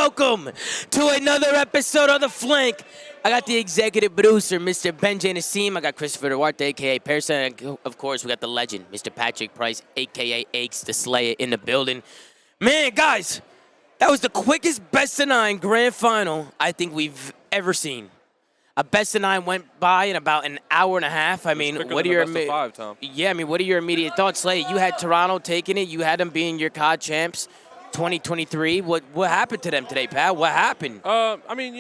welcome to another episode of The Flank. I got the executive producer, Mr. Benjay Nassim. I got Christopher Duarte, a.k.a. Parasite. And of course, we got the legend, Mr. Patrick Price, a.k.a. Aches the Slayer, in the building. Man, guys, that was the quickest best-of-9 grand final I think we've ever seen. A best-of-9 went by in about an hour and a half. I mean, what are your what are your immediate thoughts, Slayer? You had Toronto taking it. You had them being your COD champs. 2023. What happened to them today, Pat? What happened? I mean,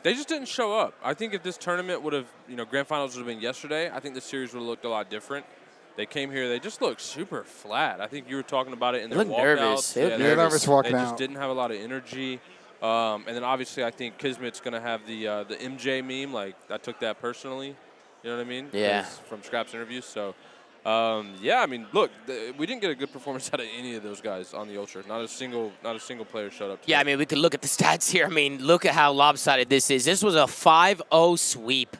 they just didn't show up. I think if this tournament would have, grand finals would have been yesterday, I think the series would have looked a lot different. They came here, they just looked super flat. I think you were talking about it in their walkouts. Nervous. They looked nervous walking out. They just didn't have a lot of energy. And then obviously I think Kismet's going to have the MJ meme. Like, I took that personally. You know what I mean? Yeah. From Scrap's interviews. So, yeah, I mean, look, we didn't get a good performance out of any of those guys on the Ultra. Not a single player showed up. Yeah, I mean, we could look at the stats here. I mean, look at how lopsided this is. This was a 5-0 sweep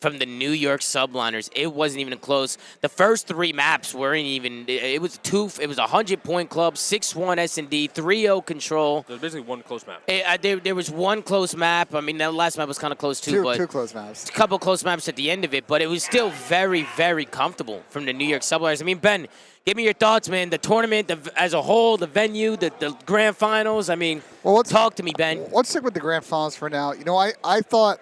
from the New York Subliners. It wasn't even close. The first three maps weren't even. It was a 100-point club, 6-1 S&D, 3-0 control. There's basically one close map. There was one close map. I mean, the last map was kind of close too. Two close maps. A couple close maps at the end of it, but it was still very, very comfortable from the New York Subliners. I mean, Ben, give me your thoughts, man. The tournament as a whole, the venue, the grand finals. I mean, talk to me, Ben. Let's stick with the grand finals for now. I thought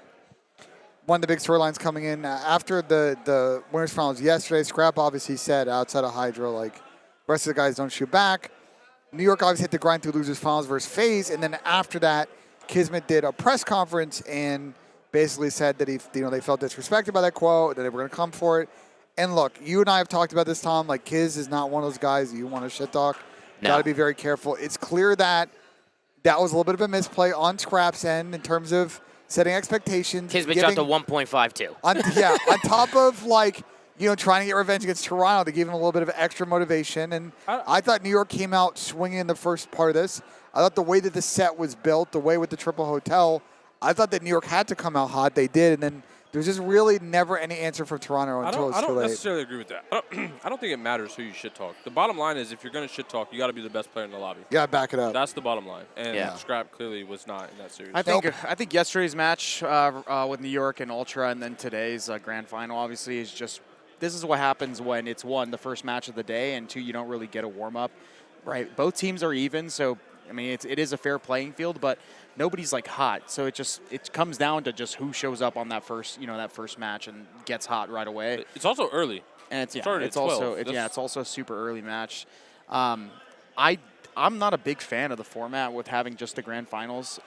one of the big storylines coming in after the winners finals yesterday, Scrap obviously said outside of Hydra, like, the rest of the guys don't shoot back. New York obviously had to grind through losers finals versus FaZe, and then after that, Kismet did a press conference and basically said that they felt disrespected by that quote, that they were going to come for it. And look, you and I have talked about this, Tom. Like, Kiz is not one of those guys that you want to shit talk. No. Got to be very careful. It's clear that was a little bit of a misplay on Scrap's end in terms of setting expectations. Kismet dropped a 1.52. On top of, trying to get revenge against Toronto to give him a little bit of extra motivation. And I thought New York came out swinging in the first part of this. I thought the way that the set was built, the way with the triple hotel, I thought that New York had to come out hot. They did. And then there's just really never any answer from Toronto until it's too late. I don't necessarily agree with that. I don't think it matters who you shit talk. The bottom line is if you're going to shit talk, you got to be the best player in the lobby. Yeah, back it up. That's the bottom line. And Scrap clearly was not in that series. I think yesterday's match with New York and Ultra, and then today's grand final, obviously, is just this is what happens when it's one, the first match of the day, and two, you don't really get a warm up. Right, both teams are even, so I mean it is a fair playing field, but nobody's like hot, so it comes down to just who shows up on that first match and gets hot right away. It's also early, and it's also a super early match. I'm not a big fan of the format with having just the grand finals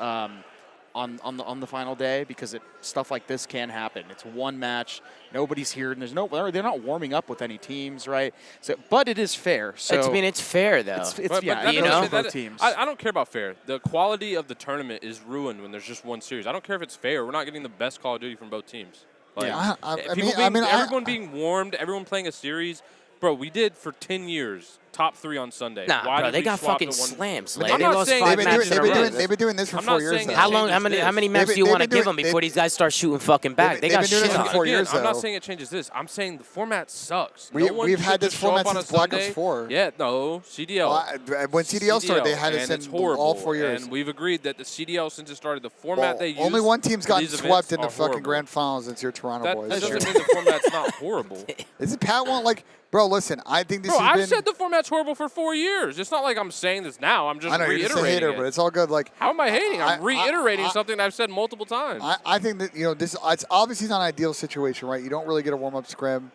on the final day because stuff like this can happen. It's one match, nobody's here, and they're not warming up with any teams, right? So, but it is fair. So it's fair though. Both teams. I don't care about fair. The quality of the tournament is ruined when there's just one series. I don't care if it's fair. We're not getting the best Call of Duty from both teams. Everyone being warmed, everyone playing a series. Bro, we did for 10 years. Top 3 on Sunday. Nah, bro, they got fucking slams. Like, they lost 5 matches in a row. They've been doing this for 4 years. How many maps do you want to give them before these guys start shooting fucking back? They got shit on. 4 years. I'm not saying it changes this. I'm saying the format sucks. We've had this format since Black Ops 4. Yeah, no, CDL. When CDL started, they had it since all 4 years. And we've agreed that the CDL, since it started, the format they use. Only one team's gotten swept in the fucking grand finals. It's your Toronto boys. That doesn't mean the format's not horrible. Is it Pat won't like? Bro, listen, I think this has been... I've said the format's horrible for 4 years. It's not like I'm saying this now. I'm just reiterating you're just a hater, it. but it's all good. Like, how am I hating? I'm reiterating something that I've said multiple times. I think that, this it's obviously not an ideal situation, right? You don't really get a warm-up scrim.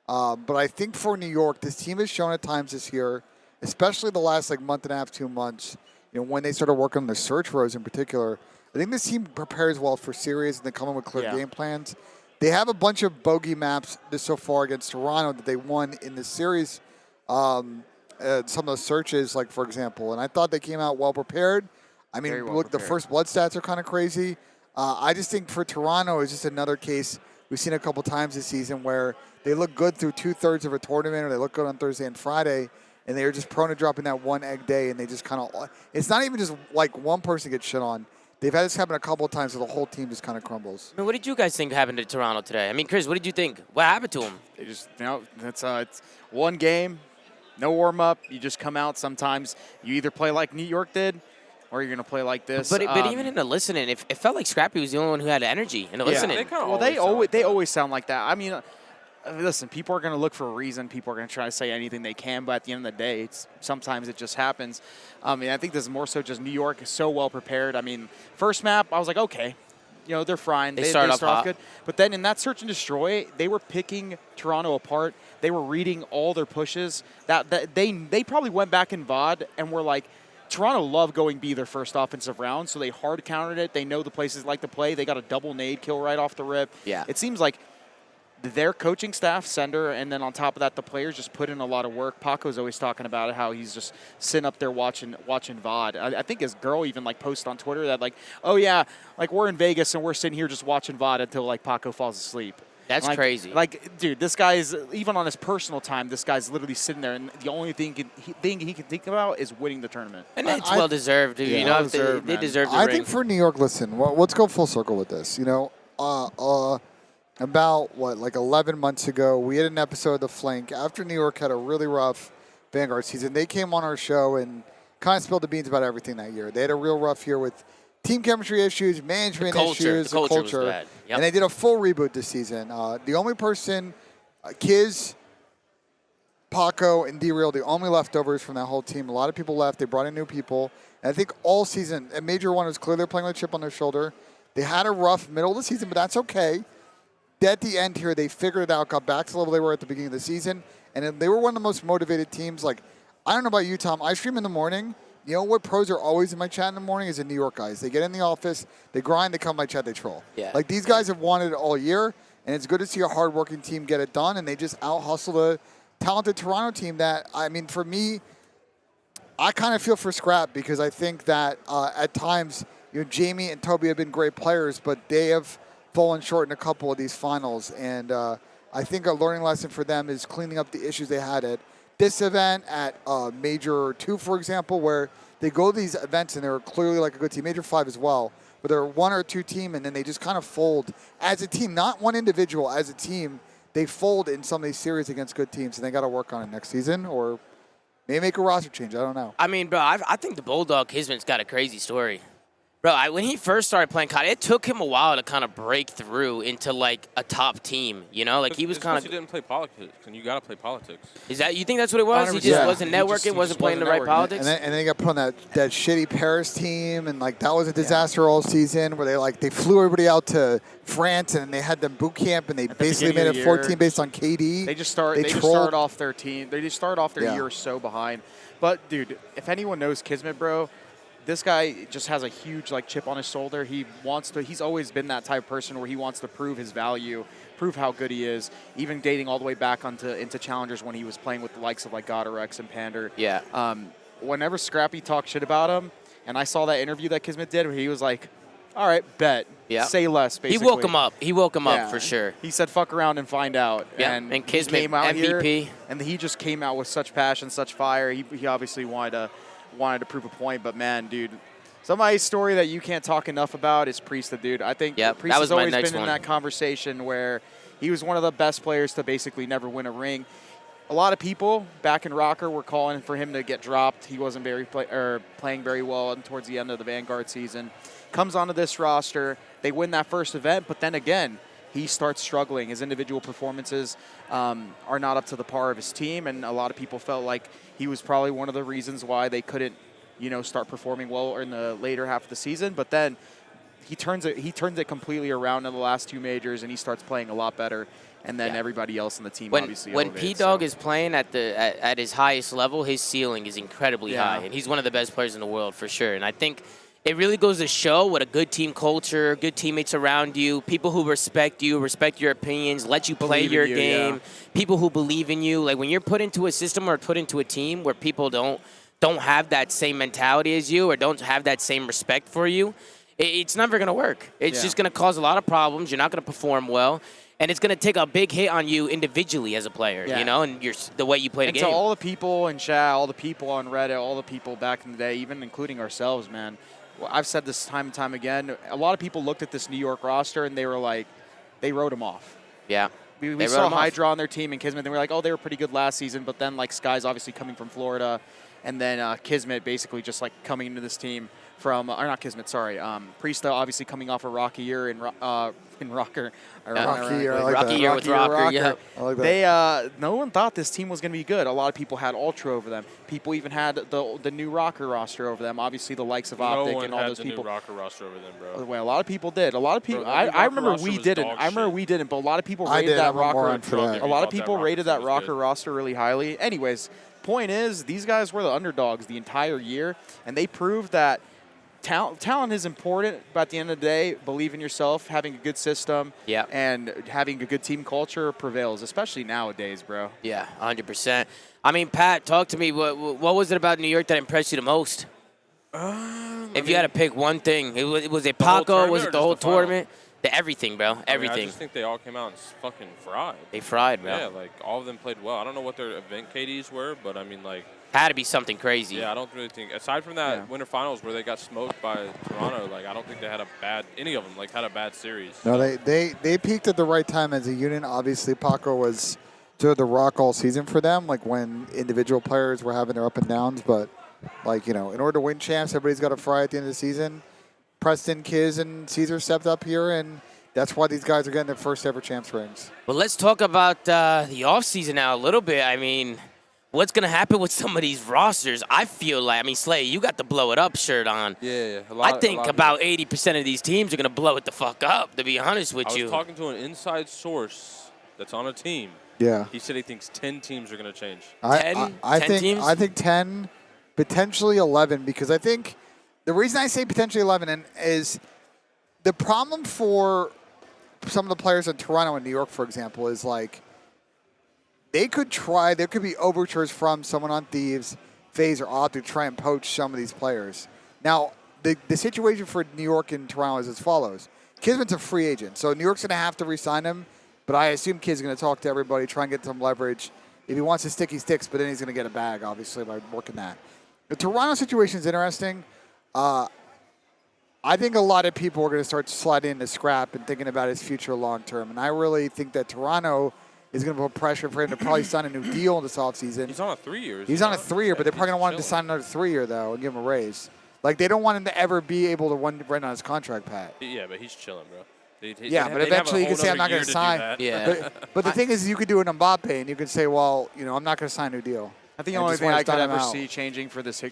But I think for New York, this team has shown at times this year, especially the last month and a half, 2 months, when they started working on the search rows in particular, I think this team prepares well for series and they come in with clear game plans. They have a bunch of bogey maps so far against Toronto that they won in the series. Some of those searches, like, for example. And I thought they came out well prepared. I mean, look, the first blood stats are kind of crazy. I just think for Toronto, it's just another case we've seen a couple times this season where they look good through 2/3 of a tournament or they look good on Thursday and Friday, and they're just prone to dropping that one egg day, and they just kind of – it's not even just like one person gets shit on. They've had this happen a couple of times where the whole team just kind of crumbles. I mean, what did you guys think happened to Toronto today? I mean, Chris, what did you think? What happened to them? They just, it's one game, no warm-up. You just come out sometimes. You either play like New York did, or you're going to play like this. But even in the listening, it felt like Scrappy was the only one who had energy in the listening. They always sound like that. I mean, listen, people are going to look for a reason. People are going to try to say anything they can, but at the end of the day, sometimes it just happens. I think this is more so just New York is so well prepared. I mean, first map, I was like, okay, they're fine. They start off good. But then in that search and destroy, they were picking Toronto apart. They were reading all their pushes. That they probably went back in VOD and were like, Toronto loved going B their first offensive round, so they hard countered it. They know the places like to play. They got a double nade kill right off the rip. Yeah. It seems like their coaching staff, Sender, and then on top of that, the players just put in a lot of work. Paco's always talking about it, how he's just sitting up there watching VOD. I think his girl even posted on Twitter that oh yeah, we're in Vegas and we're sitting here just watching VOD until Paco falls asleep. That's crazy. Dude, this guy's, even on his personal time, this guy's literally sitting there, and the only thing he can think about is winning the tournament. And it's well-deserved, dude. Yeah, They deserve the I ring. think for New York, listen, let's go full circle with this. About, 11 months ago, we had an episode of The Flank. After New York had a really rough Vanguard season, they came on our show and kind of spilled the beans about everything that year. They had a real rough year with team chemistry issues, management issues, the culture was bad. Yep. And they did a full reboot this season. The only person, Kiz, Paco, and D-Real, the only leftovers from that whole team. A lot of people left. They brought in new people. And I think all season, a major one was clearly playing with a chip on their shoulder. They had a rough middle of the season, but that's okay. At the end here, they figured it out, got back to the level they were at the beginning of the season, and they were one of the most motivated teams. I don't know about you, Tom. I stream in the morning. You know what pros are always in my chat in the morning is the New York guys. They get in the office, they grind, they come to my chat, they troll. Yeah. These guys have wanted it all year, and it's good to see a hardworking team get it done, and they just out-hustle the talented Toronto team that, for me, I kind of feel for Scrap because I think that at times, Jamie and Toby have been great players, but they have fallen short in a couple of these finals, and I think a learning lesson for them is cleaning up the issues they had at this event, at Major 2, for example, where they go to these events and they're clearly a good team, Major 5 as well, but they're one or two team, and then they just kind of fold as a team, not one individual, as a team. They fold in some of these series against good teams, and they got to work on it next season, or maybe make a roster change. I don't know. Bro, I think the Bulldog Kisman's got a crazy story. Bro, when he first started playing COD, it took him a while to kind of break through into a top team. He was kind of. He didn't play politics, and you got to play politics. Is that you think that's what it was? He just wasn't networking, wasn't playing the right politics. And then he got put on that shitty Paris team, and that was a disaster all season. Where they flew everybody out to France, and they had them boot camp, and they basically made a 14 based on KD. They just started off their team. They just started off their year so behind. But dude, if anyone knows Kismet, bro. This guy just has a huge chip on his shoulder. He's always been that type of person where he wants to prove his value, prove how good he is, even dating all the way back into challengers when he was playing with the likes of Godorex and Pander. Yeah. Whenever Scrappy talked shit about him, and I saw that interview that Kismet did where he was like, all right, bet. Yeah. Say less, basically. He woke him up. He woke him up for sure. He said, fuck around and find out. Yeah. And Kismet, came out MVP. Here, and he just came out with such passion, such fire. He obviously wanted to prove a point, but man, dude, somebody's story that you can't talk enough about is Priest, dude. I think Priest has always been in that conversation where he was one of the best players to basically never win a ring. A lot of people back in Rocker were calling for him to get dropped. He wasn't playing very well towards the end of the Vanguard season. Comes onto this roster, they win that first event, but then again, he starts struggling. His individual performances are not up to the par of his team, and a lot of people felt like he was probably one of the reasons why they couldn't, start performing well in the later half of the season. But then he turns it completely around in the last two majors, and he starts playing a lot better. And then everybody else in the team obviously when P-Dog is playing at his highest level, his ceiling is incredibly high, and he's one of the best players in the world for sure. And I think it really goes to show what a good team culture, good teammates around you, people who respect you, respect your opinions, let you play your game, people who believe in you. When you're put into a system or put into a team where people don't have that same mentality as you or don't have that same respect for you, it's never going to work. It's just going to cause a lot of problems. You're not going to perform well. And it's going to take a big hit on you individually as a player, and the way you play the game. And to all the people in chat, all the people on Reddit, all the people back in the day, even including ourselves, man, I've said this time and time again, a lot of people looked at this New York roster and they were like, they wrote him off. Yeah. We saw Hydra on their team and Kismet, and we were like, oh, they were pretty good last season, but then Sky's obviously coming from Florida. and then Kismet basically just like coming into this team from, or not Kismet, sorry, Priesta obviously coming off a rocky year in Rocker. Rocky year, I like Rocky that. year with Rocker, yeah. I like that. They no one thought this team was going to be good. A lot of people had Ultra over them. People even had the new Rocker roster over them. Obviously, the likes of Optic and all those people. No one had the new Rocker roster over them, bro. Well, a lot of people did. A lot of people. Bro, I remember we didn't. But a lot of people rated that Rocker. A lot of people rated that Rocker roster really highly. Anyways, point is, these guys were the underdogs the entire year, and they proved that talent is important, but at the end of the day, believe in yourself, having a good system, and having a good team culture prevails, especially nowadays, bro. Yeah, 100%. I mean, Pat, talk to me. What was it about New York that impressed you the most? If you had to pick one thing, was it Paco? Was it the whole tournament? Everything, bro. Everything. I just think they all came out and fucking fried. They fried, bro. Yeah, like all of them played well. I don't know what their event KDs were, but I mean, like. Had to be something crazy. Yeah, I don't really think. Aside from that winter finals where they got smoked by Toronto, like I don't think they had any of them like had a bad series. No, they peaked at the right time as a unit. Obviously, Paco was to the rock all season for them, like when individual players were having their up and downs. But like in order to win champs, everybody's got to fry at the end of the season. Preston, Kiz, and Caesar stepped up here, and that's why these guys are getting their first ever champs rings. Well, let's talk about the offseason now a little bit. I mean, what's going to happen with some of these rosters? I feel like, Slay, you got the blow it up shirt on. Yeah. I think about 80% of these teams are going to blow it the fuck up, to be honest with you. I was talking to an inside source that's on a team. Yeah. He said he thinks 10 teams are going to change. 10 teams? I think 10, potentially 11, because I think the reason I say potentially 11 is the problem for some of the players in Toronto and New York, for example, is like there could be overtures from someone on Thieves, FaZe, or Optic to try and poach some of these players. Now, the situation for New York and Toronto is as follows. Kismet's a free agent, so New York's going to have to re-sign him, but I assume Kid's going to talk to everybody, try and get some leverage. If he wants to stick, he sticks, but then he's going to get a bag, obviously, by working that. The Toronto situation is interesting. I think a lot of people are going to start sliding into Scrap and thinking about his future long term. And I really think that Toronto is going to put pressure for him to probably sign a new deal this offseason. He's on a 3-year. He's on a 3-year, but they're probably going to want him to sign another 3-year, though, and give him a raise. Like, they don't want him to ever be able to run on his contract, Pat. Yeah, but he's chilling, bro. But eventually you can say, I'm not going to sign. Yeah. But the thing is, you could do an Mbappe, and you could say, well, I'm not going to sign a new deal. I think the only thing I could ever see changing for this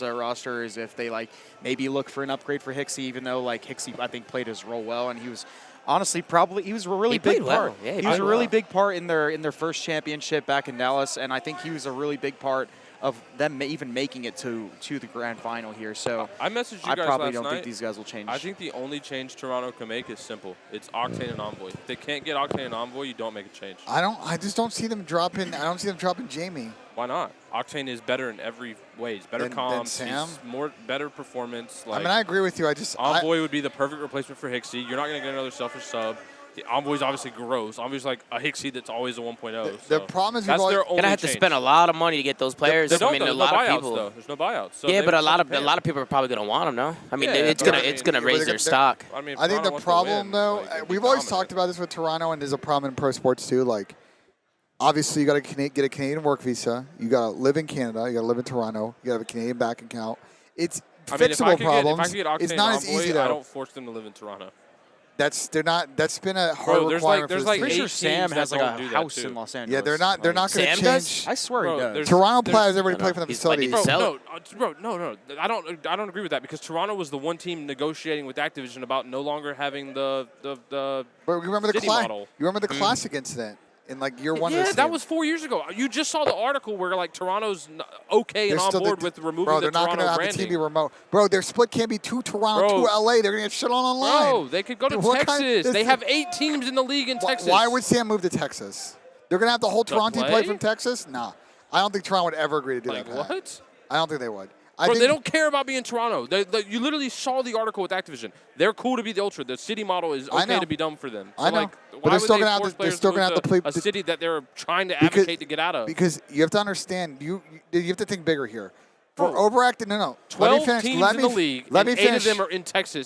roster is if they maybe look for an upgrade for Hixie, even though Hixie I think played his role well, and he was honestly he was a really big part. Yeah, he was a really big part in their first championship back in Dallas, and I think he was a really big part of them even making it to the grand final here. So I messaged you guys probably last don't night. think these guys will change. I think the only change Toronto can make is simple. It's Octane and Envoy. If they can't get Octane and Envoy, you don't make a change. I just don't see them dropping. I don't see them dropping Jamie. Why not? Octane is better in every way. He's better comms. Sam? He's better performance. I agree with you. Envoy would be the perfect replacement for Hixie. You're not going to get another selfish sub. The Envoy's obviously gross. Envoy's like a Hixie that's always a 1.0. The problem is that's their only gonna have to spend a lot of money to get those players. There's a lot of people. Though. There's no buyouts. So yeah, but a lot of people are probably gonna want them, no? I mean, it's gonna raise their stock. I think the problem, though, we've always talked about this with Toronto, and there's a problem in pro sports too. Like, obviously, you got to get a Canadian work visa. You got to live in Canada. You got to live in Toronto. You got to have a Canadian bank account. It's fixable problems. It's not as easy though. I don't force them to live in Toronto. That's been a hard requirement for pretty sure Sam has a house in Los Angeles. Yeah, they're not going to change. Does? I swear he does. Toronto players already play for the facilities. No. I don't agree with that because Toronto was the one team negotiating with Activision about no longer having the But remember city model. You remember the Classic incident in year one? Yeah, that was 4 years ago. You just saw the article where Toronto's okay and on board with removing the Toronto branding. Bro, they're not going to have the team be remote. Bro, their split can't be 2 Toronto, 2 LA. They're going to get shit on online. Bro, they could go to Texas. They have 8 teams in the league in Texas. Why would Sam move to Texas? They're going to have the whole Toronto team play from Texas? Nah. I don't think Toronto would ever agree to do that. What? I don't think they would. Bro, they don't care about being Toronto. You literally saw the article with Activision. They're cool to be the Ultra. The city model is okay to be dumb for them. So I know. Why would they force players to have to play a city that they're trying to advocate to get out of? Because you have to understand, you have to think bigger here. For overacting, no. 12 teams in the league, and 8 of them are in Texas.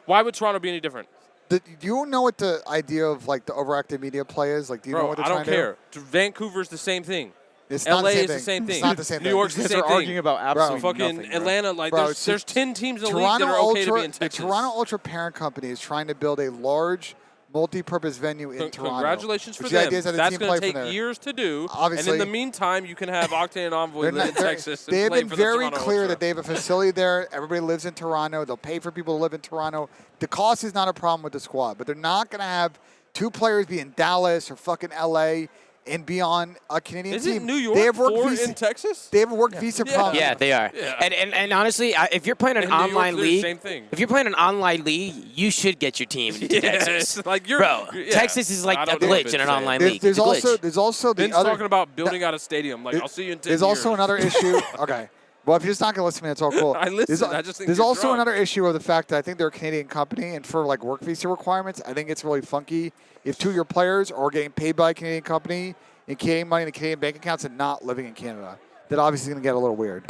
Why would Toronto be any different? Do you know what the idea of the overactive media play is? Do you know what they're trying to do? I don't care. Vancouver's the same thing. It's not LA the same is the same thing. It's not the same New thing. York's the Guys same are thing. arguing about absolutely Fucking nothing, Atlanta, like Bro, there's 10 teams in the league that are okay to be in Texas. The Toronto Ultra parent company is trying to build a large multi-purpose venue in Toronto. Congratulations for the them. idea is that That's going to take years to do. Obviously. And in the meantime, you can have Octane and Envoy live in Texas and They have play been for the very Toronto clear Ultra. that they have a facility there. Everybody lives in Toronto. They'll pay for people to live in Toronto. The cost is not a problem with the squad, but they're not going to have 2 players be in Dallas or fucking LA and be on a Canadian team. Isn't New York they have work 4 visa, in Texas? They have a work visa problem. Yeah, they are. Yeah. And honestly, if you're playing an In New York, online they're league, same thing. if you're playing an online league, you should get your team to Texas. Yes, like Bro, yeah. Texas is like I a don't know if glitch in it's an online There's, league. there's It's a also glitch. there's also the Ben's other. talking about building out a stadium. Like, I'll see you in 10 There's years. also another issue. Okay. Well, if you're just not going to listen to me, that's all cool. I listen. There's, I just think there's you're also drunk. another issue of the fact that I think they're a Canadian company, and for like work visa requirements, I think it's really funky if 2 of your players are getting paid by a Canadian company and Canadian money in the Canadian bank accounts and not living in Canada. That obviously is going to get a little weird.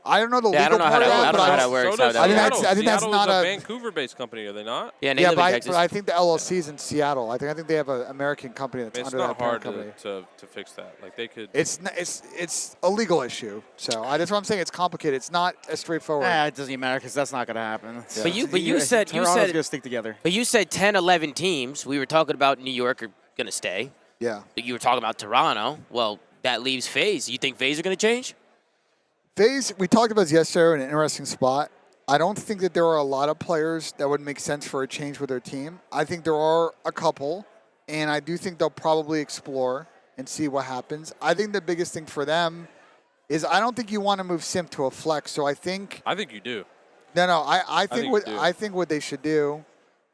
I don't know the legal I don't know part how of that, it, I don't know how that So works. does How that I think works. that's- I think that's Seattle's not a- Vancouver-based company, are they not? Yeah, they Yeah, live in but Texas. I think the LLC is in Seattle. I think they have an American company that's I mean, it's under not that parent hard company. to fix that. Like they could. It's a legal issue. So that's what I'm saying. It's complicated. It's not as straightforward. It doesn't even matter because that's not going to happen. But you said Toronto's going to stick together. But you said 10, 11 teams. We were talking about New York are going to stay. Yeah. You were talking about Toronto. Well, that leaves FaZe. You think FaZe are going to change? FaZe, we talked about this yesterday in an interesting spot. I don't think that there are a lot of players that would make sense for a change with their team. I think there are a couple, and I do think they'll probably explore and see what happens. I think the biggest thing for them is I don't think you want to move Simp to a flex. So I think you do. No. I think what they should do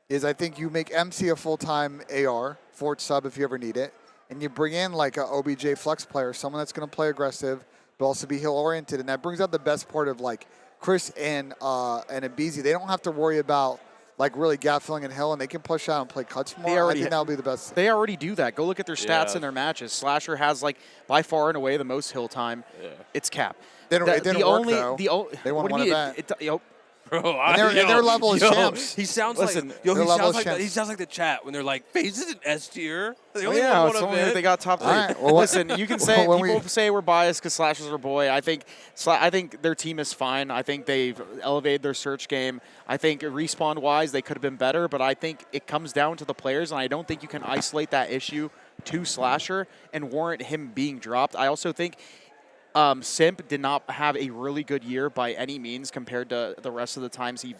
is I think you make MC a full-time AR, forward sub if you ever need it, and you bring in like a OBJ flex player, someone that's going to play aggressive, but also be heal-oriented, and that brings out the best part of like Chris and Abizi. They don't have to worry about like really gap filling and hill, and they can push out and play cuts more. I think that'll be the best. They already do that. Go look at their stats in their matches. Slasher has like by far and away the most hill time. Yeah. It's Cap. It didn't work though. They won one event. Bro, their level is champs. He sounds like he sounds like the chat when they're like, FaZe isn't S tier. They only won one event. They got top 3. Right, well, listen, you can say people say we're biased because Slasher's our boy. I think their team is fine. I think they've elevated their search game. I think respawn wise they could have been better, but I think it comes down to the players, and I don't think you can isolate that issue to Slasher and warrant him being dropped. I also think Simp did not have a really good year by any means compared to the rest of the times the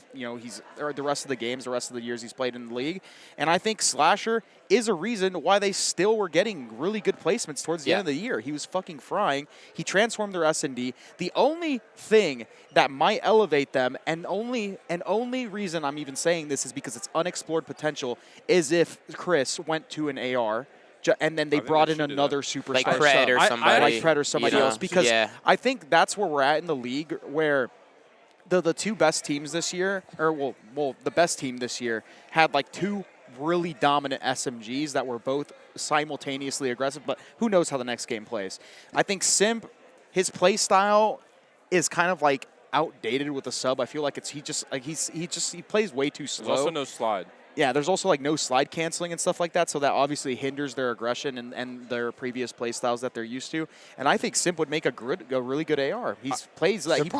rest of the games, the rest of the years he's played in the league. And I think Slasher is a reason why they still were getting really good placements towards the end of the year. He was fucking frying. He transformed their S&D. The only thing that might elevate them, and only reason I'm even saying this is because it's unexplored potential, is if Chris went to an AR. And then they brought in another superstar, like Pred or somebody, like Pred or somebody else, because I think that's where we're at in the league, where the 2 best teams this year, or the best team this year had like 2 really dominant SMGs that were both simultaneously aggressive. But who knows how the next game plays? I think Simp, his play style is kind of like outdated with the sub. I feel like he plays way too slow. There's also no slide. Yeah, there's also like no slide canceling and stuff like that, so that obviously hinders their aggression and their previous play styles that they're used to. And I think Simp would make a really good AR. He plays like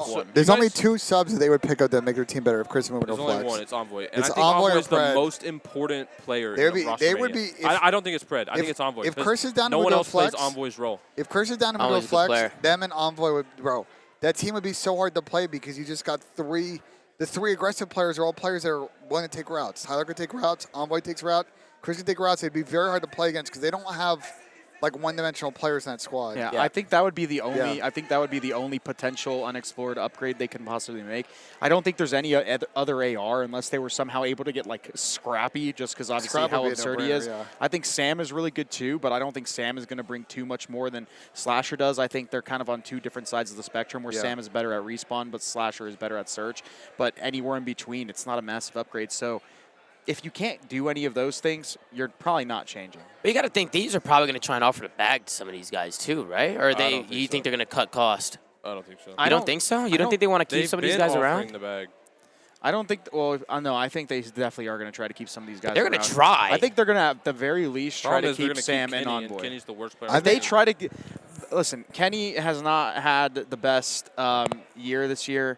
one. There's only 2 subs that they would pick up that make their team better if Chris moved to flex. There's only one. It's Envoy. And it's I think Envoy is the Pred. most important player in the They would be. I don't think it's Pred. I think it's Envoy. If Chris is down to no one else flex, plays Envoy's role. If Chris is down to middle flex, them and Envoy would, bro, that team would be so hard to play because you just got 3. The 3 aggressive players are all players that are willing to take routes. Tyler can take routes. Envoy takes route. Chris can take routes. It'd be very hard to play against because they don't have like one-dimensional players in that squad. Yeah, I think that would be the only. Yeah. I think that would be the only potential unexplored upgrade they can possibly make. I don't think there's any other AR unless they were somehow able to get like Scrappy, just because obviously how absurd he is. Yeah. I think Sam is really good too, but I don't think Sam is going to bring too much more than Slasher does. I think they're kind of on 2 different sides of the spectrum, where Sam is better at respawn, but Slasher is better at search. But anywhere in between, it's not a massive upgrade. So if you can't do any of those things, you're probably not changing. But you got to think these are probably going to try and offer the bag to some of these guys too, right? Or you think they're going to cut cost? I don't think so. I don't think so? You don't think they want to keep some of these guys around? The bag. I don't think. Well, no, I think they definitely are going to try to keep some of these guys. They're going to try. I think they're going to, at the very least, try to keep Sam and Envoy. Kenny's the worst player. If they try to, listen, Kenny has not had the best year this year.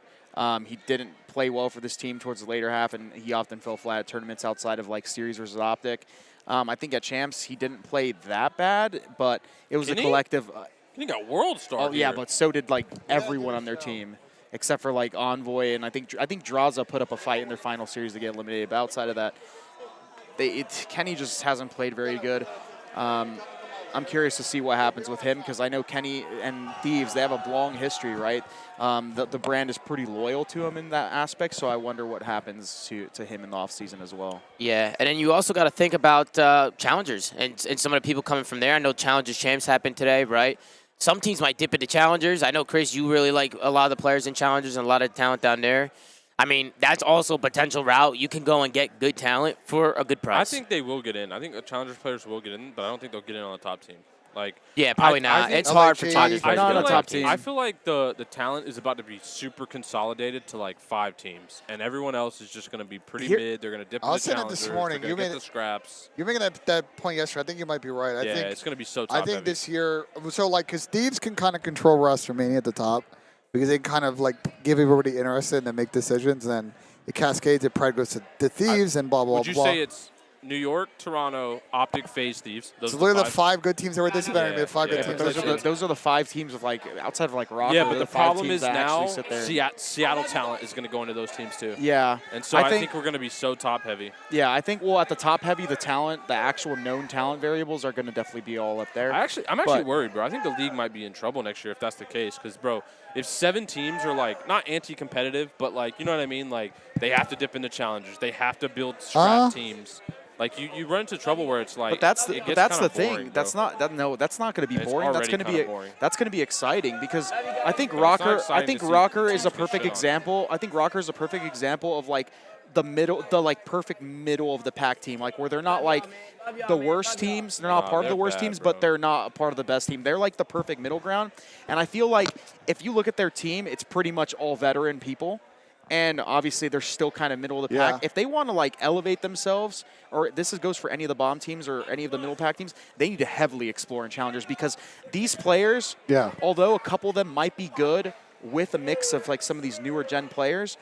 He didn't play well for this team towards the later half, and he often fell flat at tournaments outside of like series versus Optic. I think at Champs he didn't play that bad, but it was a collective. He got World Star. Oh yeah, but so did like everyone on their team, except for like Envoy, and I think Draza put up a fight in their final series to get eliminated. But outside of that, Kenny just hasn't played very good. I'm curious to see what happens with him because I know Kenny and Thieves, they have a long history, right? The brand is pretty loyal to him in that aspect, so I wonder what happens to him in the offseason as well. Yeah, and then you also got to think about challengers and some of the people coming from there. I know Challengers Champs happened today, right? Some teams might dip into Challengers. I know, Chris, you really like a lot of the players in Challengers and a lot of talent down there. I mean, that's also a potential route. You can go and get good talent for a good price. I think they will get in. I think the Challengers players will get in, but I don't think they'll get in on the top team. Yeah, probably not. It's hard for Challengers players to get on the top team. I feel like the talent is about to be super consolidated to like 5 teams, and everyone else is just going to be pretty mid. They're going to dip into Challengers. I said it this morning. You made the scraps. You're making that point yesterday. I think you might be right. I think it's going to be so top I think heavy. this year, so like, because Thieves can kind of control Rostermania at the top because they kind of like give everybody interested and then make decisions, and then it cascades. It probably goes to Thieves and blah, blah, blah. Would you say it's New York, Toronto, Optic, FaZe, Thieves? So look at the 5 good teams that were at this event. We had 5 good teams. Those are the 5 teams of like outside of like Rock. Yeah, but the problem is now Seattle talent is going to go into those teams too. Yeah, and so I think we're going to be so top heavy. Yeah, I think at the top heavy, the talent, the actual known talent variables are going to definitely be all up there. I'm actually worried, bro. I think the league might be in trouble next year if that's the case. Because, bro, if 7 teams are like not anti-competitive, but like you know what I mean, like they have to dip into challengers, they have to build strat teams. Like you run into trouble where it's like. But that's the thing. Boring, that's not going to be boring. That's going to be exciting because I think Rocker is a perfect example. I think Rocker is a perfect example of like the perfect middle of the pack team, like where they're not like the worst teams. They're not part of the worst teams, but they're not a part of the best team. They're like the perfect middle ground. And I feel like if you look at their team, it's pretty much all veteran people. And obviously, they're still kind of middle of the pack. If they want to like elevate themselves, or goes for any of the bomb teams or any of the middle pack teams, they need to heavily explore in challengers because these players, although a couple of them might be good with a mix of like some of these newer gen players,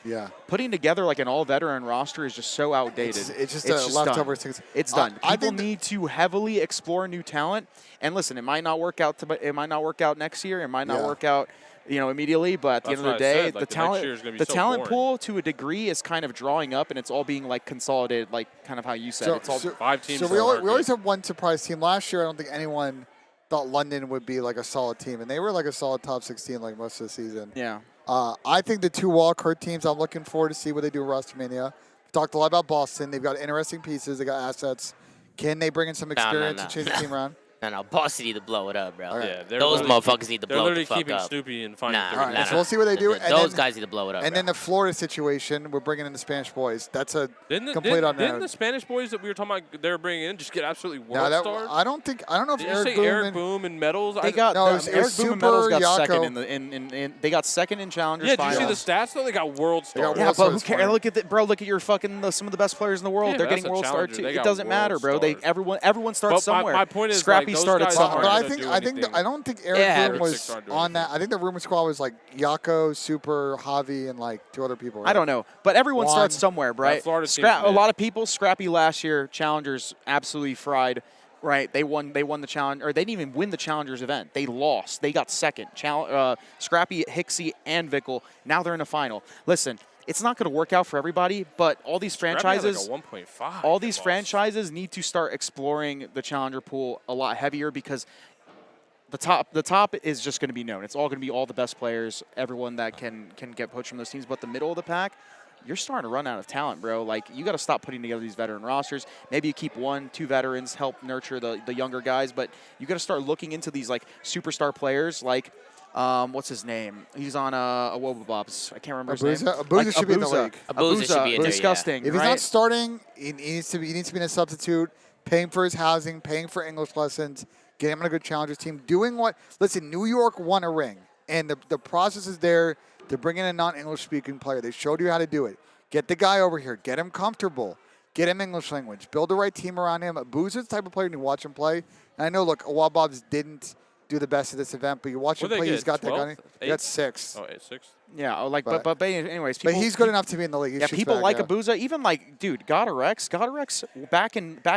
putting together like an all veteran roster is just so outdated. It's just a leftover. It's done. People need to heavily explore new talent. And listen, it might not work out. It might not work out next year. It might not work out. Immediately, but at the end of the day, the talent pool to a degree is kind of drawing up, and it's all being like consolidated, like kind of how you said. It's all 5 teams. So we always have one surprise team. Last year, I don't think anyone thought London would be like a solid team, and they were like a solid top 16 like most of the season. Yeah. I think the 2 wildcard teams, I'm looking forward to see what they do with Rostermania. We talked a lot about Boston. They've got interesting pieces. They got assets. Can they bring in some experience and change the team around? No, Boston need to blow it up, bro. Right. Yeah, those motherfuckers need to blow the fuck up. They're literally keeping Snoopy in Final 3. So we'll see what they do. Those guys need to blow it up. And then the Florida situation, we're bringing in the Spanish boys. That's a complete unknown. Didn't the Spanish boys that we were talking about they were bringing in just get absolutely world stars? I don't know if Eric Boom and Medals. They got Eric Boom and Medals got second they got second in challengers. Yeah, did you see the stats though? They got world stars. Yeah, but who cares? Look at your fucking some of the best players in the world. They're getting world stars too. It doesn't matter, bro. Everyone starts somewhere. My point is Scrappy started somewhere. But I don't think Eric Boom was on that. I think the rumor squad was like Yako, Super, Javi, and like 2 other people. Right? I don't know, but everyone starts somewhere, right? A lot of people, Scrappy last year, challengers absolutely fried. Right, they won the challenge, or they didn't even win the challengers event. They lost. They got second. Scrappy, Hixie, and Vickle. Now they're in a final. Listen, it's not going to work out for everybody, but all these franchises, franchises need to start exploring the challenger pool a lot heavier because the top is just going to be known. It's all going to be all the best players, everyone that can get poached from those teams. But the middle of the pack, you're starting to run out of talent, bro. Like, you got to stop putting together these veteran rosters. Maybe you keep 1, 2 veterans, help nurture the younger guys, but you got to start looking into these like superstar players like. What's his name? He's on a Wobabobs. I can't remember his name. Abuza should be in the league. Abuza should be in there. Disgusting. If he's not starting, he needs to be in a substitute, paying for his housing, paying for English lessons, getting him on a good challengers team, doing what. Listen, New York won a ring, and the process is there to bring in a non-English speaking player. They showed you how to do it. Get the guy over here. Get him comfortable. Get him English language. Build the right team around him. Abuza's the type of player you watch him play. And I know, look, Wobabs didn't do the best at this event. But you watch him play, he's got that gun. He got 6. Oh, 8-6. Yeah, but anyways, but he's good enough to be in the league. People like Abuza, even like, dude, Godorex back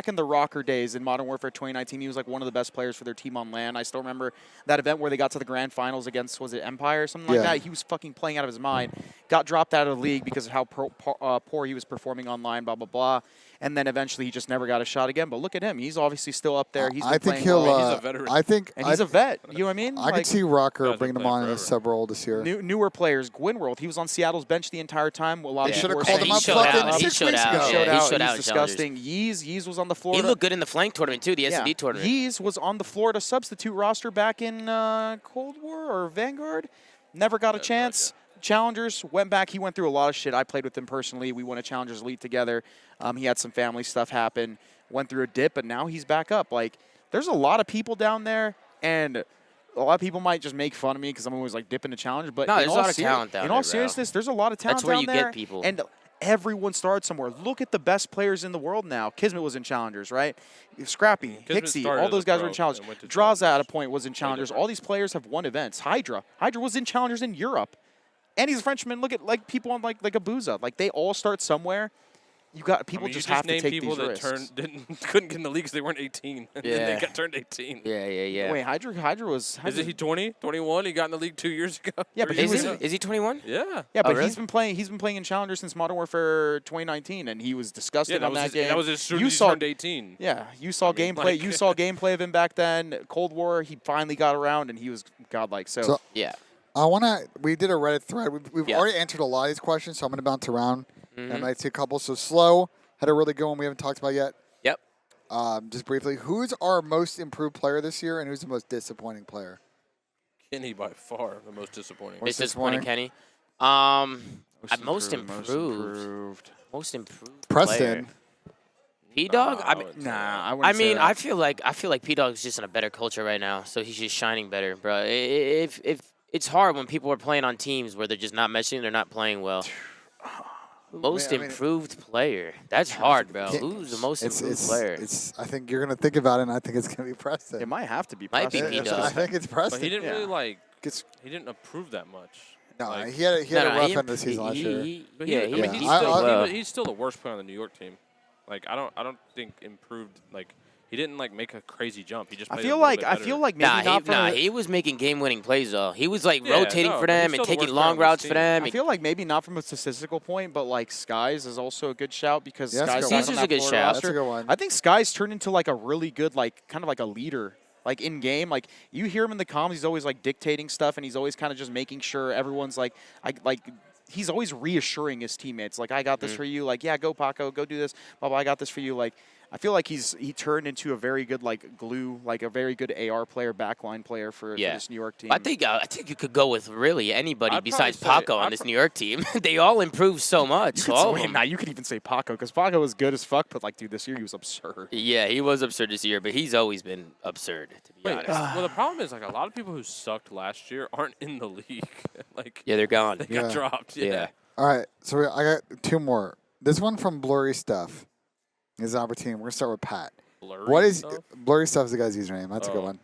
in the Rocker days in Modern Warfare 2019, he was like one of the best players for their team on LAN. I still remember that event where they got to the grand finals against, was it Empire or something like that? He was fucking playing out of his mind. Got dropped out of the league because of how poor he was performing online, blah, blah, blah. And then eventually he just never got a shot again. But look at him. He's obviously still up there. He's I think playing he'll. He's a veteran. And he's a vet. You know what I mean? I could see Rocker bringing him on in a sub role this year. Newer players. Gwynworld, he was on Seattle's bench the entire time. A lot of should have people called him up fucking 6 weeks ago. He showed out. He He's disgusting. Yeez was on the floor. He looked good in the flank tournament, too, the S&D tournament. Yeez was on the Florida substitute roster back in Cold War or Vanguard. Never got a chance. Challengers, went back. He went through a lot of shit. I played with him personally. We won a Challengers Elite together. He had some family stuff happen. Went through a dip, but now he's back up. Like, there's a lot of people down there, and a lot of people might just make fun of me because I'm always like dipping the challenge. But no, there's a lot of talent down there. In all seriousness, there's a lot of talent down there. That's where you there, get people. And everyone started somewhere. Look at the best players in the world now. Kismet was in Challengers, right? Scrappy, Hixie, all those guys were in Challengers. Draza at a point was in Challengers. All these players have won events. Hydra was in Challengers in Europe. And he's a Frenchman. Look at like people on like Abuza. Like they all start somewhere. You got people just have to take people these that risks. couldn't get in the league because they weren't 18. And then they got turned 18. Yeah. Wait, Hydra was. Isn't he 20, 21? He got in the league 2 years ago. Yeah, but is he 21? Yeah. Yeah, but really? he's been playing in Challenger since Modern Warfare 2019, and he was disgusting on that game. That was as soon as he turned 18. Yeah, you saw gameplay. You saw gameplay of him back then. Cold War, he finally got around, and he was godlike. So yeah. We did a Reddit thread. We've already answered a lot of these questions, so I'm going to bounce around. And I might see a couple. So Slow had a really good one we haven't talked about yet. Yep. Just briefly, who's our most improved player this year, and who's the most disappointing player? Kenny by far the most disappointing. Most disappointing, Kenny. Most improved. Preston. P-Dog? I mean, I feel like P-Dog's just in a better culture right now, so he's just shining better, bro. If it's hard when people are playing on teams where they're just not meshing, they're not playing well. Most improved player. That's hard, bro. Who's the most improved player? I think you're gonna think about it, and I think it's gonna be Preston. It might have to be. Might Preston. be P-Dog. I think it's Preston. But he didn't really he didn't improve that much. No, like, he had a rough end of the season last year. He's still the worst player on the New York team. Like I don't think improved. Like he didn't like make a crazy jump. He just. I feel like maybe he was making game-winning plays though. He was like rotating for them and taking long routes for them. I feel like maybe not from a statistical point, but like Skies is also a good shout because Skies is a good shout. That's a good one. I think Skies turned into like a really good kind of like a leader. Like in game, like you hear him in the comms, he's always like dictating stuff, and he's always kind of just making sure everyone's like he's always reassuring his teammates. Like, I got this for you. Like, yeah, go Paco, go do this. Blah, blah, I got this for you. Like, I feel like he turned into a very good glue, like a very good AR player, backline player for this New York team. I think you could go with really anybody besides Paco on this New York team. They all improved so much. You could even say Paco because Paco was good as fuck, but like, dude, this year he was absurd. Yeah, he was absurd this year, but he's always been absurd, to be honest. Well, the problem is like a lot of people who sucked last year aren't in the league. They're gone. They got dropped. Yeah. All right, so I got 2 more. This one from Blurry Stuff is an opportunity. We're going to start with Pat. Blurry Stuff is the guy's username. That's a good one.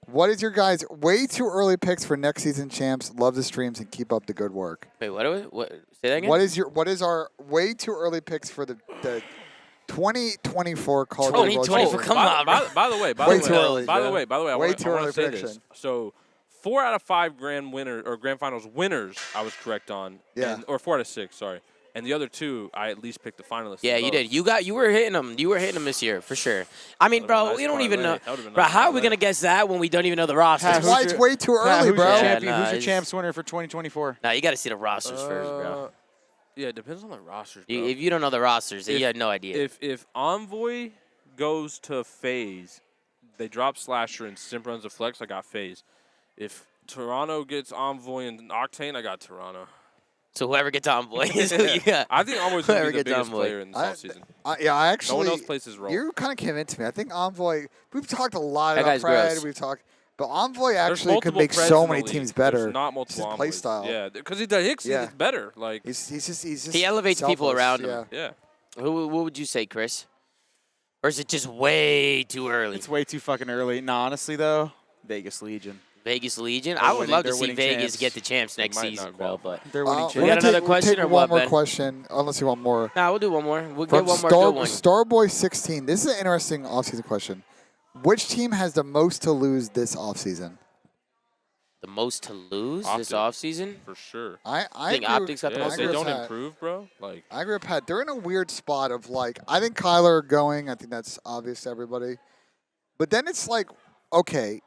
What is your guys' way too early picks for next season champs? Love the streams and keep up the good work. Wait, what? Say that again? What is our way too early picks for the 2024 Call of Duty World 2024, come on, by the way, I want to say this. So 4 out of 5 grand finals winners, I was correct on. Yeah. Or 4 out of 6, sorry. And the other 2, I at least picked the finalists. Yeah, you did. You were hitting them. You were hitting them this year for sure. I mean, bro, we don't even know. Bro, how are we gonna guess that when we don't even know the rosters? That's why it's way too early, bro. Who's your champs winner for 2024? Nah, you got to see the rosters first, bro. Yeah, it depends on the rosters, bro. If you don't know the rosters, you had no idea. If Envoy goes to FaZe, they drop Slasher and Simp runs a flex, I got FaZe. If Toronto gets Envoy and Octane, I got Toronto. So whoever gets Envoy, yeah. I think Envoy's going to be the biggest player in this offseason. I actually. No one else plays his role. You kind of convinced me. I think Envoy. We've talked a lot about Fred. We've talked, but Envoy actually could make so many teams better. There's not multiple play style. Yeah, because he does Hicks is better. Like he's just he elevates people around him. Yeah. What would you say, Chris? Or is it just way too early? It's way too fucking early. No, honestly though. Vegas Legion. Vegas Legion. I would love to see Vegas champs. get the champs next season, bro. But They're winning champs. We got another question or what, one more Ben? question, unless you want more. Nah, we'll do one more. We'll From get one more good one. Starboy16. This is an interesting offseason question. Which team has the most to lose this offseason? The most to lose Optic. this offseason? For sure. I think Optic's got the Yeah, most if to they lose. don't improve, bro. Like, I agree with Pat. They're in a weird spot of like, I think Kyler going. I think that's obvious to everybody. But then it's like, okay,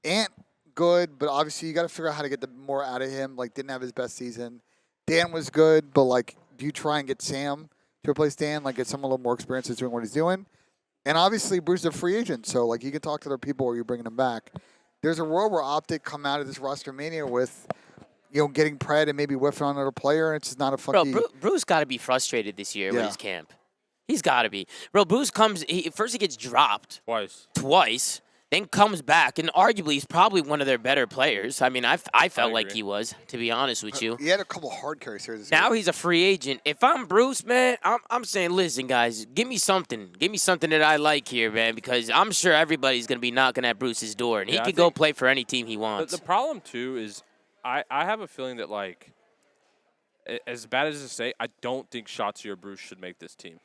Ant good, but obviously you got to figure out how to get the more out of him. Like, didn't have his best season. Dan was good, but like, do you try and get Sam to replace Dan? Like, get someone a little more experience doing what he's doing. And obviously, Bruce is a free agent, so like, you can talk to other people or you're bringing him back. There's a world where Optic come out of this Rostermania with, getting pred and maybe whiffing on another player, and it's just not a fucking. Bro, Bruce got to be frustrated this year with his camp. He's got to be. Bro, Bruce comes, first he gets dropped. Twice. Then comes back, and arguably he's probably one of their better players. I mean, I felt like he was, to be honest with you. He had a couple hard carry series. Now he's a free agent. If I'm Bruce, man, I'm saying, listen, guys, give me something. Give me something that I like here, man, because I'm sure everybody's going to be knocking at Bruce's door, and he can go play for any team he wants. The problem, too, is I have a feeling that, like, as bad as to say, I don't think Shotzi or Bruce should make this team.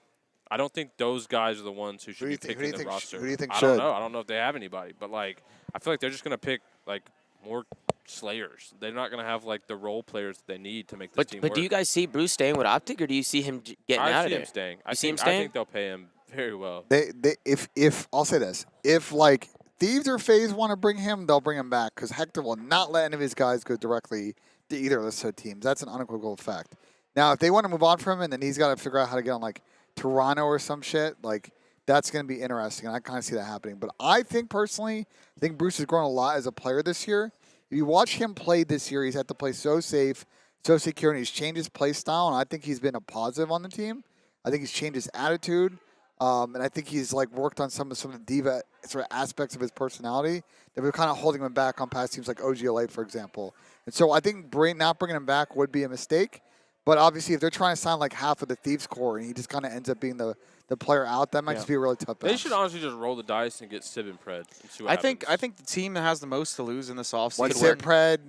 I don't think those guys are the ones who should be picking the roster. Who do you think I should? don't know. I don't know if they have anybody. But, like, I feel like they're just going to pick, like, more slayers. They're not going to have, like, the role players that they need to make this team work. But do you guys see Bruce staying with Optic, or do you see him getting out of there? I see him staying. You see him staying? I think they'll pay him very well. If I'll say this, if, like, Thieves or FaZe want to bring him, they'll bring him back because Hector will not let any of his guys go directly to either of those two teams. That's an unequivocal fact. Now, if they want to move on from him, and then he's got to figure out how to get on, like, Toronto or some shit, like, that's going to be interesting, and I kind of see that happening. But I think, personally, Bruce has grown a lot as a player this year. If you watch him play this year, he's had to play so safe, so secure, and he's changed his play style, and I think he's been a positive on the team. I think he's changed his attitude, and I think he's, like, worked on some of the diva sort of aspects of his personality that were kind of holding him back on past teams like OGLA, for example. And so I think not bringing him back would be a mistake. But obviously, if they're trying to sign like half of the Thieves core and he just kind of ends up being the player out, that might just be a really tough balance. They should honestly just roll the dice and get Sib and Pred and see what happens. I think the team that has the most to lose in this offseason. Like Sib, Pred,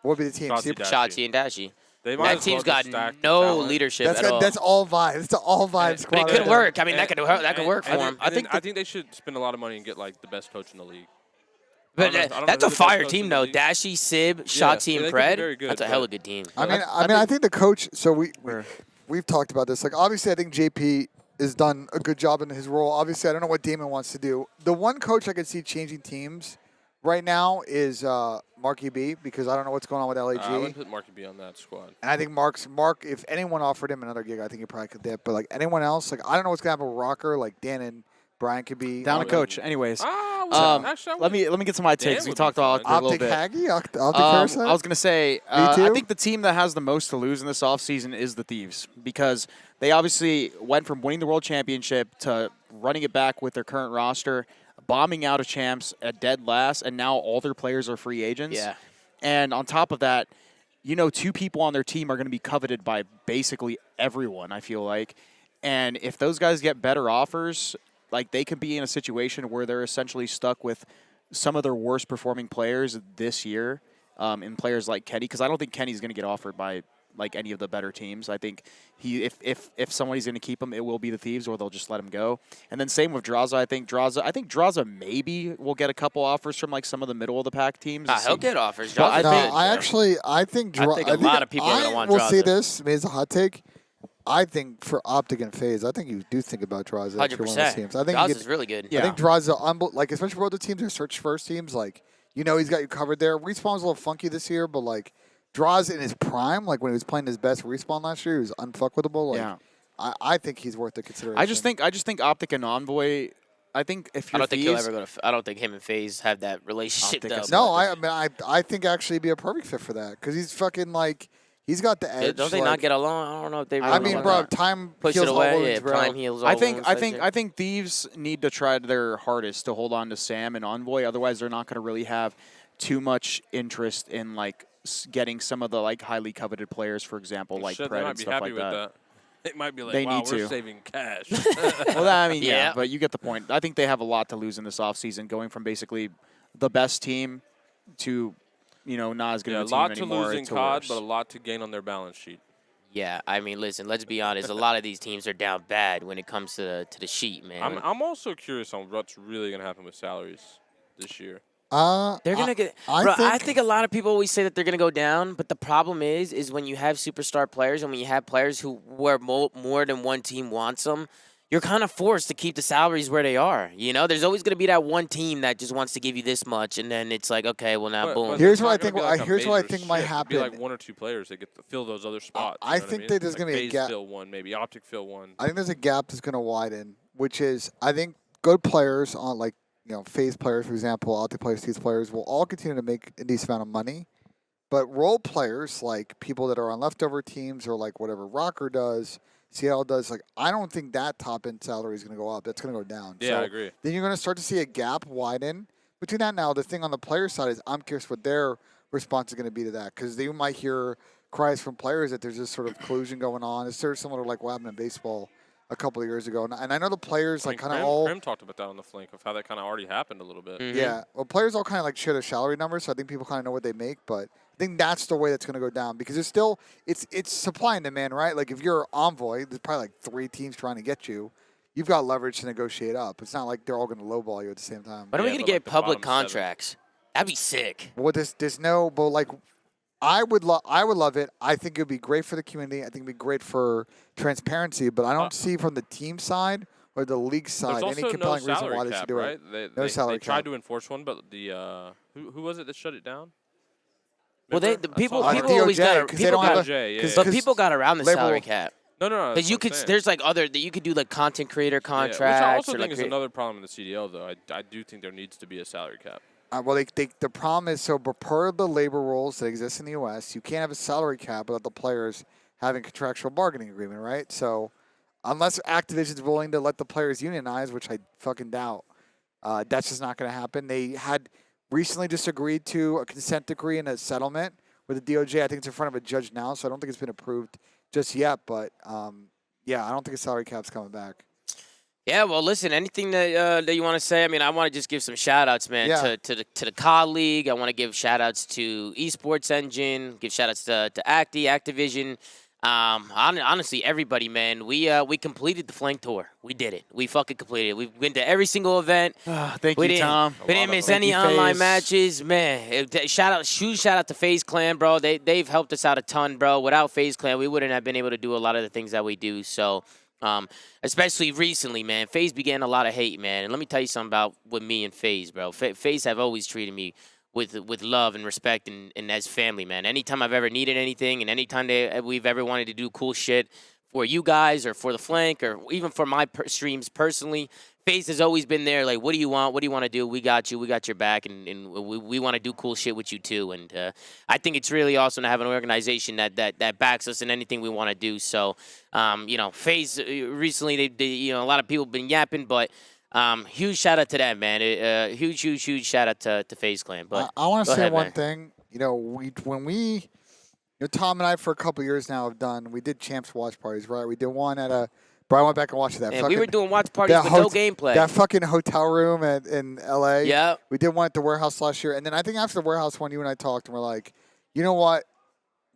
what would be the team? Shotzi and Dashy. That team's got no leadership at all. That's all vibes. It's an all vibes squad. But it could work. I mean, that could work for him. I think they should spend a lot of money and get like the best coach in the league. But that's a fire team, though. Dashy, Sib, Shotzi, and Pred. That's a hella good team. I think the coach. So we've talked about this. Like, obviously, I think JP has done a good job in his role. Obviously, I don't know what Damon wants to do. The one coach I could see changing teams right now is Marky B, because I don't know what's going on with LAG. I wouldn't put Marky B on that squad. And I think Mark, if anyone offered him another gig, I think he probably could dip. But like anyone else, like I don't know what's gonna happen with Rocker. Like Dan and Brian could be down to coach. Anyways, actually, let me get to my takes. We talked about it a little bit. Optic Parasite? I was gonna say, I think the team that has the most to lose in this offseason is the Thieves, because they obviously went from winning the World Championship to running it back with their current roster, bombing out of champs at dead last, and now all their players are free agents. Yeah. And on top of that, two people on their team are going to be coveted by basically everyone, I feel like. And if those guys get better offers, like they could be in a situation where they're essentially stuck with some of their worst performing players this year, in players like Kenny, because I don't think Kenny's going to get offered by like any of the better teams. I think if somebody's going to keep him, it will be the Thieves, or they'll just let him go. And then same with Draza. I think Draza maybe will get a couple offers from like some of the middle of the pack teams. He'll get offers. I think a lot of people are going to want Draza. We'll say this. Maybe it's a hot take. I think for Optic and FaZe, I think you do think about Draza. 100%. I think Draza's really good. I think Draza, like especially for other teams or search first teams, like he's got you covered there. Respawn's a little funky this year, but like Draza in his prime, like when he was playing his best Respawn last year, he was unfuckwittable. Like, I think he's worth the consideration. I just think Optic and Envoy. I think if you're I don't think him and FaZe have that relationship. I think actually he'd be a perfect fit for that because he's fucking like. He's got the edge. Don't they not get along? I don't know if they. Really time push heals it away. all wounds, bro. Time heals all I wounds. think Thieves need to try their hardest to hold on to Sam and Envoy. Otherwise, they're not going to really have too much interest in like getting some of the like highly coveted players, for example, like Pred and stuff like that. They might be like, they wow, need we're saving cash. Well, I mean, yeah, but you get the point. I think they have a lot to lose in this offseason, going from basically the best team to, not as good of a team anymore. anymore. A lot to lose in COD, but a lot to gain on their balance sheet. Yeah, I mean, listen, let's be honest. A lot of these teams are down bad when it comes to the sheet, man. I'm also curious on what's really going to happen with salaries this year. They're gonna get. I think a lot of people always say that they're gonna go down, but the problem is when you have superstar players and when you have players where more than one team wants them, you're kind of forced to keep the salaries where they are. There's always gonna be that one team that just wants to give you this much, and then it's like, okay, well now, boom. Here's what I think. Here's what I think might happen. Be like one or two players that get to fill those other spots. I think that there's gonna be a gap. Fill one, maybe Optic fill one. I think there's a gap that's gonna widen, which is I think good players on FaZe players, for example, Optic players, FaZe players will all continue to make a decent amount of money. But role players, like people that are on leftover teams or like whatever Rocker does, Seattle does, I don't think that top end salary is going to go up. That's going to go down. Yeah, I agree. Then you're going to start to see a gap widen between that. Now, the thing on the player side is I'm curious what their response is going to be to that, because they might hear cries from players that there's this sort of collusion going on. It's sort of similar to what happened in baseball a couple of years ago. And I know the players kind of all... Krim talked about that on the flank of how that kind of already happened a little bit. Mm-hmm. Yeah. Well, players all kind of share their salary numbers, so I think people kind of know what they make. But I think that's the way that's going to go down, because it's still... It's supply and demand, right? If you're Envoy, there's probably 3 teams trying to get you. You've got leverage to negotiate up. It's not like they're all going to lowball you at the same time. When are we going to get public contracts? That'd be sick. Well, there's no... But I would love it. I think it would be great for the community. I think it would be great for transparency. But I don't see from the team side or the league side any compelling reason why they should do it. No salary cap. They tried to enforce one, but the who was it that shut it down? Remember? Well, people DOJ, always got but people got around the salary cap. No. Because there's other that you could do content creator contracts. Which I also think is another problem in the CDL though. I do think there needs to be a salary cap. Well, the problem is, per the labor rules that exist in the U.S., you can't have a salary cap without the players having contractual bargaining agreement, right? So unless Activision's willing to let the players unionize, which I fucking doubt, that's just not going to happen. They had recently just agreed to a consent decree and a settlement with the DOJ. I think it's in front of a judge now, so I don't think it's been approved just yet. But, I don't think a salary cap's coming back. Yeah, well, listen, anything that you want to say? I mean, I want to just give some shout-outs, man, to the COD League. I want to give shout-outs to Esports Engine, give shout-outs to Activision. Honestly, everybody, man. We completed the Flank Tour. We did it. We fucking completed it. We've been to every single event. Thank you, Tom. We didn't miss any online matches, man. Huge shout out to FaZe Clan, bro. They've helped us out a ton, bro. Without FaZe Clan, we wouldn't have been able to do a lot of the things that we do. So... especially recently, man, FaZe began a lot of hate, man. And let me tell you something about with me and FaZe, bro. FaZe have always treated me with love and respect and as family, man. Anytime I've ever needed anything and anytime we've ever wanted to do cool shit for you guys or for the Flank or even for my streams personally, FaZe has always been there. Like, what do you want? What do you want to do? We got you. We got your back, and we want to do cool shit with you too. And I think it's really awesome to have an organization that backs us in anything we want to do. So, FaZe recently, they a lot of people have been yapping, but huge shout out to that, man. Huge shout out to FaZe Clan. But I want to say one thing. Tom and I for a couple of years now we did champs watch parties, right? We did one at Bro, I went back and watched that. And we were doing watch parties with no gameplay. That fucking hotel room in L.A. Yeah. We did one at the warehouse last year. And then I think after the warehouse one, you and I talked, and we're like, you know what?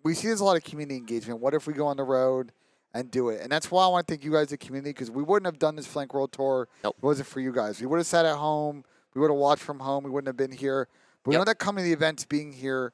We see there's a lot of community engagement. What if we go on the road and do it? And that's why I want to thank you guys, the community, because we wouldn't have done this Flank World Tour if it wasn't for you guys. We would have sat at home. We would have watched from home. We wouldn't have been here. But we know that coming to the events, being here,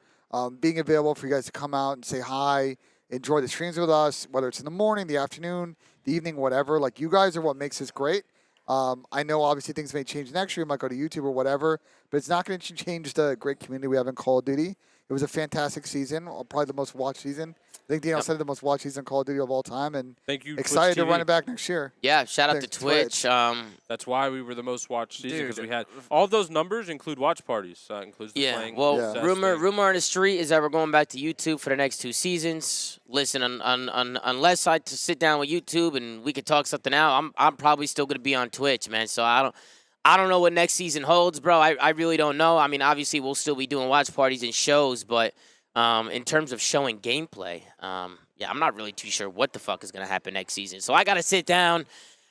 being available for you guys to come out and say hi, enjoy the streams with us, whether it's in the morning, the afternoon, the evening, whatever. Like, you guys are what makes this great. I know, obviously, things may change next year. We might go to YouTube or whatever, but it's not going to change the great community we have in Call of Duty. It was a fantastic season, probably the most watched season. I think Daniel said the most watched season in Call of Duty of all time, and thank you, excited to run it back next year. Yeah, shout out to Twitch. That's why we were the most watched season, because we had all those numbers include watch parties. Includes the playing. Well, rumor on the street is that we're going back to YouTube for the next 2 seasons. Listen, unless I sit down with YouTube and we could talk something out, I'm probably still going to be on Twitch, man. So I don't know what next season holds, bro. I really don't know. I mean, obviously we'll still be doing watch parties and shows, but in terms of showing gameplay, I'm not really too sure what the fuck is going to happen next season. So I got to sit down,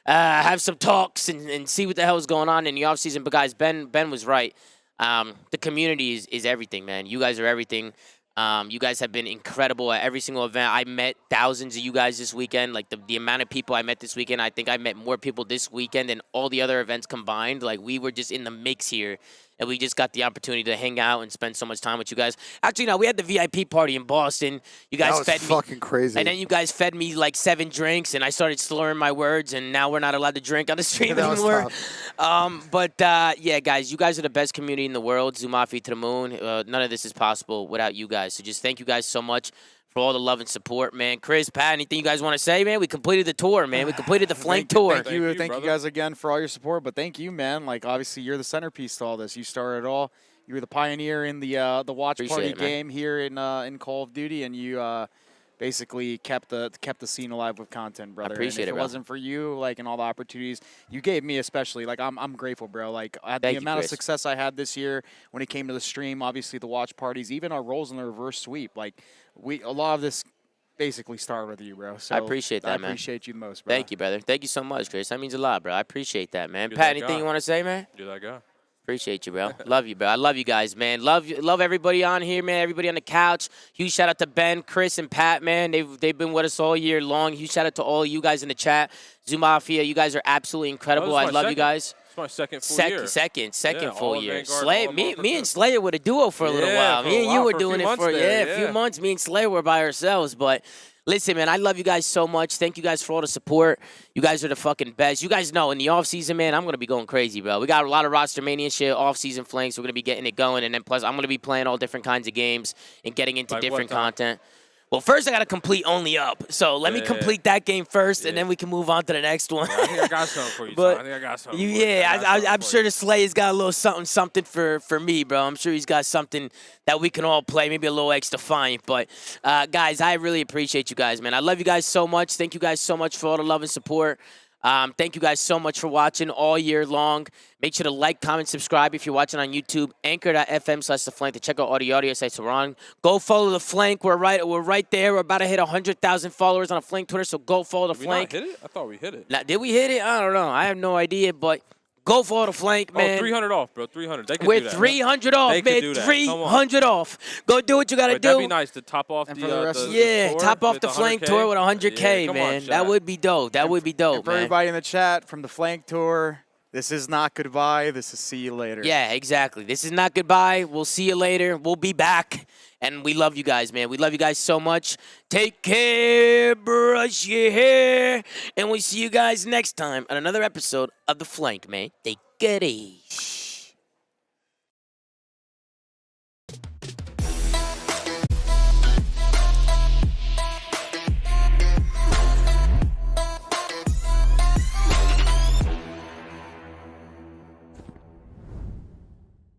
have some talks, and see what the hell is going on in the offseason. But, guys, Ben was right. The community is everything, man. You guys are everything. You guys have been incredible at every single event. I met thousands of you guys this weekend. Like the amount of people I met this weekend, I think I met more people this weekend than all the other events combined. Like we were just in the mix here, and we just got the opportunity to hang out and spend so much time with you guys. Actually, no, we had the VIP party in Boston. You guys fed me. That was fucking crazy. And then you guys fed me like 7 drinks, and I started slurring my words, and now we're not allowed to drink on the stream anymore. Yeah, guys, you guys are the best community in the world. ZooMAFIA to the moon. None of this is possible without you guys. So just thank you guys so much for all the love and support, man. Chris, Pat, anything you guys want to say, man? We completed the tour, man. We completed the Flank tour. Thank you guys again for all your support. But thank you, man. Like, obviously, you're the centerpiece to all this. You started it all. You were the pioneer in the watch party game here in Call of Duty, and you basically kept the scene alive with content, brother. I appreciate it, bro. If it wasn't for you, like, and all the opportunities you gave me, especially, like, I'm grateful, bro. Like, the amount of success I had this year when it came to the stream, obviously the watch parties, even our roles in the reverse sweep, like, a lot of this basically started with you, bro. So I appreciate that, man. I appreciate you the most, bro. Thank you, brother. Thank you so much, Chris. That means a lot, bro. I appreciate that, man. Pat, anything you want to say, man? Do that guy. Appreciate you, bro. Love you, bro. I love you guys, man. Love everybody on here, man. Everybody on the couch. Huge shout out to Ben, Chris, and Pat, man. They've been with us all year long. Huge shout out to all you guys in the chat. ZooMAFIA, you guys are absolutely incredible. I love you guys. It's my second full year. Second full year. Slayer, me and Slayer were a duo for a little while. Me and you were doing it for a few months. Me and Slayer were by ourselves, but. Listen, man, I love you guys so much. Thank you guys for all the support. You guys are the fucking best. You guys know in the offseason, man, I'm going to be going crazy, bro. We got a lot of Rostermania shit, offseason flanks. We're going to be getting it going. And then plus, I'm going to be playing all different kinds of games and getting into different content. Well, first I got to complete Only Up. So let me complete that game first, and then we can move on to the next one. I think I got something for you, I think I got something for you. I'm sure the Slayer's got a little something for me, bro. I'm sure he's got something that we can all play, maybe a little extra fine. But, guys, I really appreciate you guys, man. I love you guys so much. Thank you guys so much for all the love and support. Thank you guys so much for watching all year long. Make sure to like, comment, subscribe if you're watching on YouTube. Anchor.fm/theflank to check out all the audio sites we're on. Go follow the Flank. We're right there. We're about to hit 100,000 followers on the Flank Twitter, so go follow the Flank. Did we not hit it? I thought we hit it. Now, did we hit it? I don't know. I have no idea, but go follow the Flank, man. Oh, 300 off, bro. 300. They could We're do that. 300 off, man. 300 off. Go do what you got to do. That'd be nice to top off the tour top off the 100K. Flank tour with 100K, man. That would be dope. That would be dope, for man. everybody in the chat from the Flank tour, this is not goodbye. This is see you later. Yeah, exactly. This is not goodbye. We'll see you later. We'll be back. And we love you guys, man. We love you guys so much. Take care, brush your hair. And we'll see you guys next time on another episode of The Flank, man. Take it easy.